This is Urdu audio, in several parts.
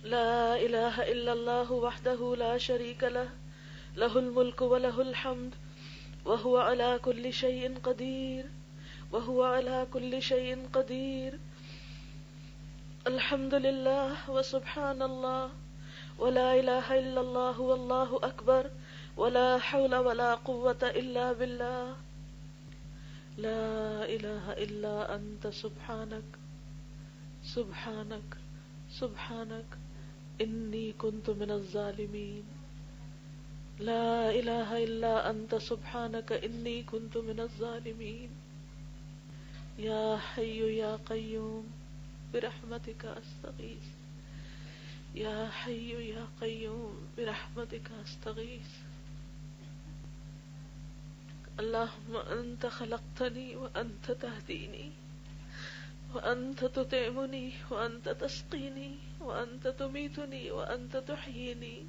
لا إله إلا الله وحده لا شريك له له الملك وله الحمد وهو على كل شيء قدير وهو على كل شيء قدير. الحمد لله وسبحان الله ولا إله إلا الله والله أكبر ولا حول ولا قوة إلا بالله. لا إله إلا أنت سبحانك سبحانك سبحانك إني كنت من الظالمين. لا إله إلا أنت سبحانك إني كنت من الظالمين. يا حي يا قيوم برحمتك أستغيث. يا حي يا قيوم برحمتك أستغيث. اللهم أنت خلقتني وأنت تهديني وأنت تطعمني وأنت تسقيني وأنت تميتني وأنت تحييني.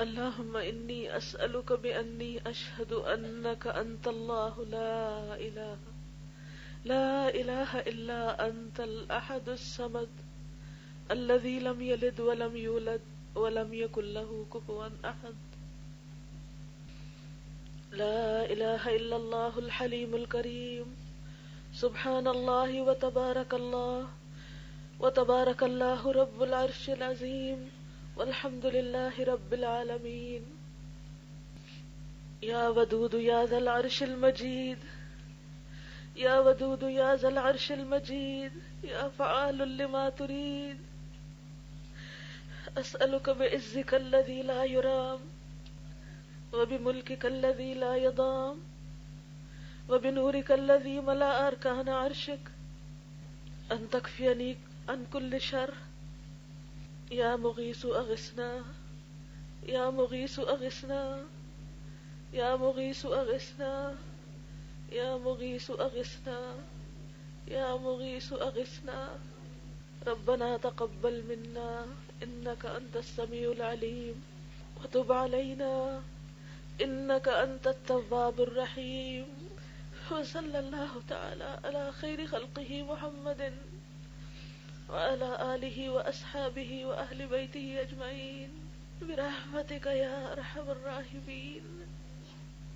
اللهم إني أسألك بأني أشهد أنك أنت الله لا إله إلا أنت الأحد الصمد الذي لم يلد ولم يولد ولم يكن له كفوا أحد. لا إله إلا الله الحليم الكريم. سبحان الله وتبارك الله رب العرش العظيم والحمد لله رب العالمين. يا ودود يا ذا العرش المجيد يا ودود يا ذا العرش المجيد يا فعال لما تريد. أسألك بعزك الذي لا يرام وبملكك الذي لا يضام وبنورك الذي ملأ أركان عرشك أن تكفيني عن كل شر. يا مغيث أغثنا يا مغيث أغثنا يا مغيث أغثنا يا مغيث أغثنا يا مغيث أغثنا. ربنا تقبل منا إنك أنت السميع العليم وتب علينا إنك أنت التواب الرحيم. وصلى الله تعالى على خير خلقه محمد وعلى آله وأصحابه وأهل بيته أجمعين برحمتك يا أرحم الراحمين.